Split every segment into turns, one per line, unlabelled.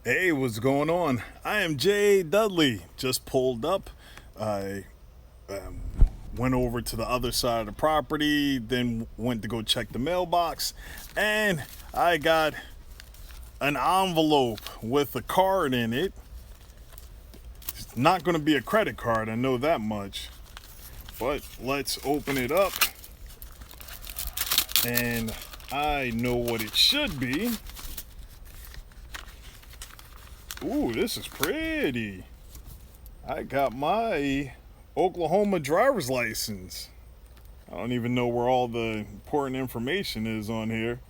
Hey, what's going on? I am Jay Dudley. Just pulled up. I went over to the other side of the property, then went to go check the mailbox, and I got an envelope with a card in it. It's not going to be a credit card, I know that much. But let's open it up, and I know what it should be. Ooh, this is pretty. I got my Oklahoma driver's license. I don't even know where all the important information is on here.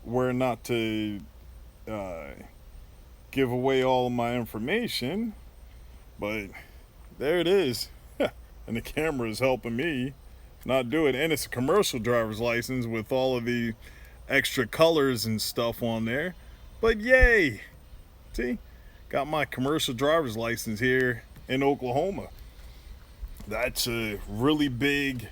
Where not to uh, give away all of my information, but there it is. And the camera is helping me not do it. And it's a commercial driver's license with all of the extra colors and stuff on there. But yay! See, got my commercial driver's license here in Oklahoma. That's a really big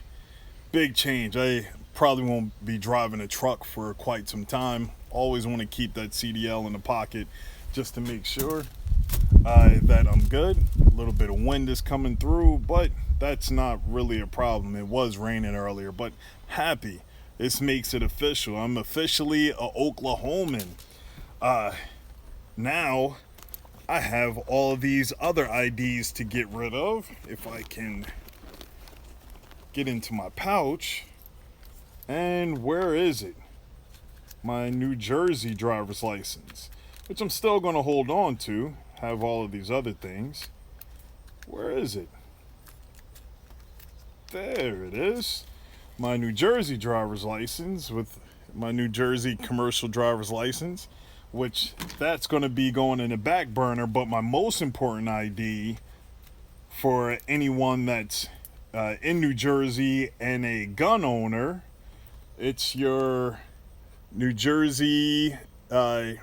change. I probably won't be driving a truck for quite some time. Always want to keep that CDL in the pocket just to make sure that I'm good. A little bit of wind is coming through, but that's not really a problem. It was raining earlier, but happy. This makes it official. I'm officially a Oklahoman. Now I have all of these other IDs to get rid of. If I can get into my pouch. And where is it? My New Jersey driver's license, which I'm still going to hold on to. Have all of these other things. Where is it? There it is. My New Jersey driver's license with my New Jersey commercial driver's license, which that's going to be going in the back burner. But my most important ID for anyone that's in New Jersey and a gun owner, it's your New Jersey FID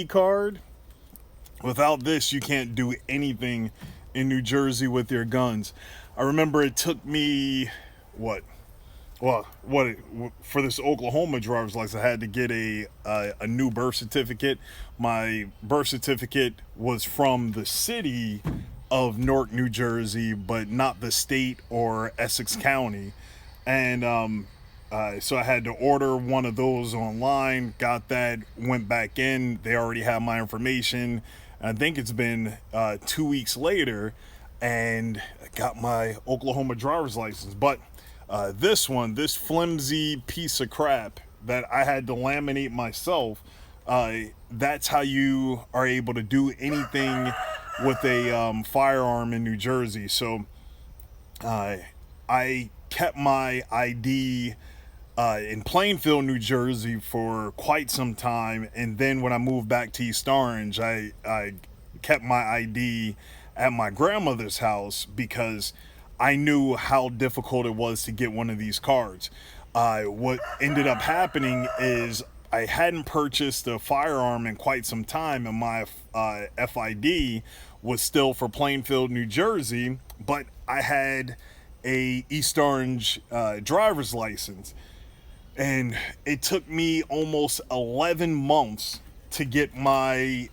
card. Without this, you can't do anything in New Jersey with your guns. I remember it took me what for this Oklahoma driver's license, I had to get a new birth certificate. My birth certificate was from the city of Newark, New Jersey, but not the state or Essex County. And so I had to order one of those online. Got that, went back in. They already have my information. I think it's been 2 weeks later, and I got my Oklahoma driver's license. But this flimsy piece of crap that I had to laminate myself, that's how you are able to do anything with a firearm in New Jersey. So I kept my ID in Plainfield, New Jersey for quite some time. And then when I moved back to East Orange, I kept my ID at my grandmother's house because I knew how difficult it was to get one of these cards. What ended up happening is I hadn't purchased a firearm in quite some time, and my FID was still for Plainfield, New Jersey, but I had a East Orange driver's license. And it took me almost 11 months to get my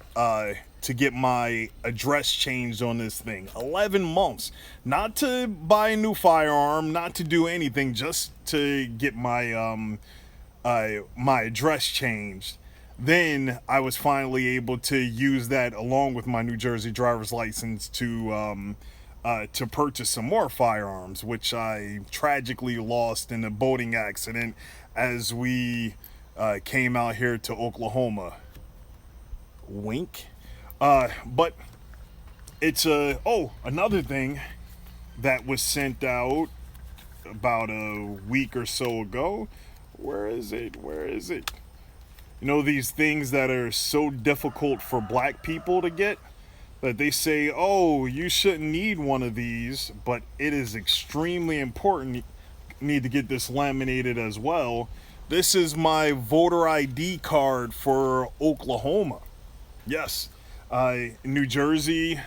address changed on this thing. 11 months, not to buy a new firearm, not to do anything, just to get my my address changed. Then I was finally able to use that along with my New Jersey driver's license to purchase some more firearms, which I tragically lost in a boating accident as we came out here to Oklahoma. Wink. But it's another thing that was sent out about a week or so ago. Where is it? Where is it? You know, these things that are so difficult for black people to get, that they say, oh, you shouldn't need one of these, but it is extremely important. You need to get this laminated as well. This is my voter ID card for Oklahoma. Yes. New Jersey,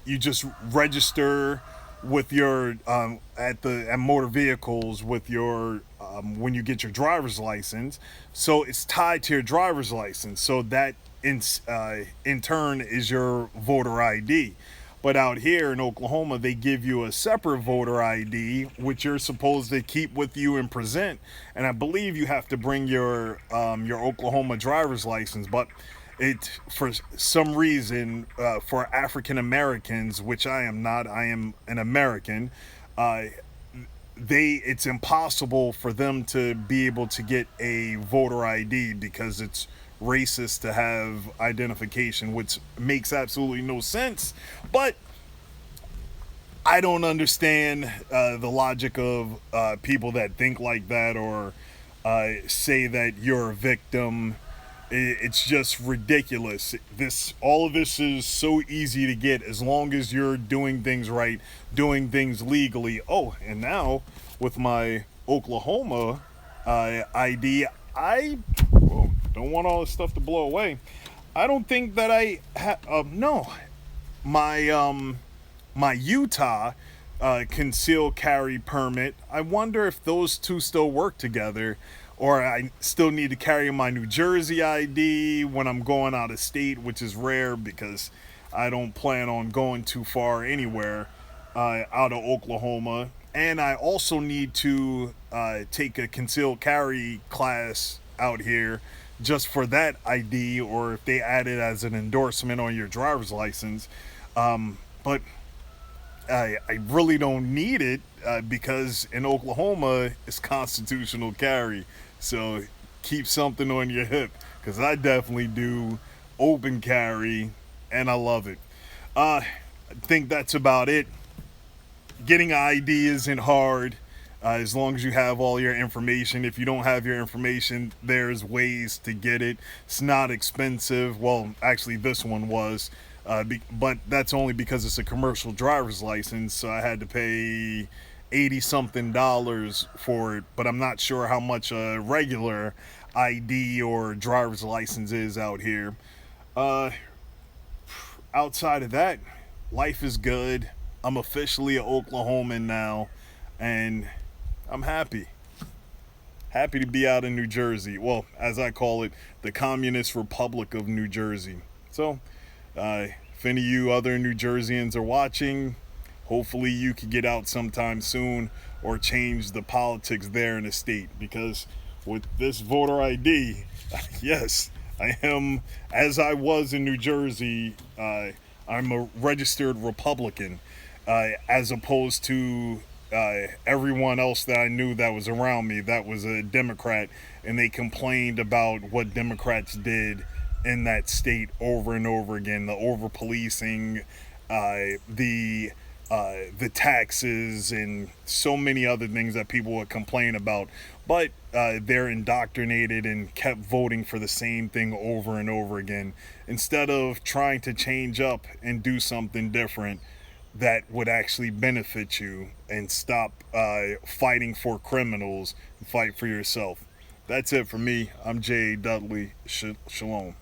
you just register with your at motor vehicles with your when you get your driver's license. So it's tied to your driver's license. So that in turn is your voter ID. But out here in Oklahoma, they give you a separate voter ID, which you're supposed to keep with you and present. And I believe you have to bring your Oklahoma driver's license. But it, for some reason, for African Americans, which I am not, I am an American. Uh, it's impossible for them to be able to get a voter ID because it's racist to have identification, which makes absolutely no sense. But I don't understand the logic of people that think like that or say that you're a victim. It's just ridiculous. All of this is so easy to get as long as you're doing things right, doing things legally. Oh, and now with my Oklahoma ID, I don't want all this stuff to blow away. I don't think that no, my my Utah concealed carry permit. I wonder if those two still work together, or I still need to carry my New Jersey ID when I'm going out of state, which is rare because I don't plan on going too far anywhere out of Oklahoma. And I also need to take a concealed carry class out here just for that ID, or if they add it as an endorsement on your driver's license. But I really don't need it because in Oklahoma it's constitutional carry. So keep something on your hip because I definitely do open carry and I love it. I think that's about it. Getting an ID isn't hard as long as you have all your information. If you don't have your information, there's ways to get it. It's not expensive. Well, actually, this one was. But that's only because it's a commercial driver's license, so I had to pay 80 something dollars for it, but I'm not sure how much a regular ID or driver's license is out here. Uh, Outside of that, life is good. I'm officially an Oklahoman now, and I'm happy. Happy to be out in New Jersey. Well, as I call it, the Communist Republic of New Jersey. So, if any of you other New Jerseyans are watching, hopefully you could get out sometime soon or change the politics there in the state. Because with this voter ID, yes, I am, as I was in New Jersey, I'm a registered Republican, as opposed to everyone else that I knew that was around me that was a Democrat, and they complained about what Democrats did in that state over and over again. The over policing, the taxes, and so many other things that people would complain about. But they're indoctrinated and kept voting for the same thing over and over again instead of trying to change up and do something different that would actually benefit you and stop fighting for criminals and fight for yourself. That's it for me. I'm Jay Dudley. Shalom.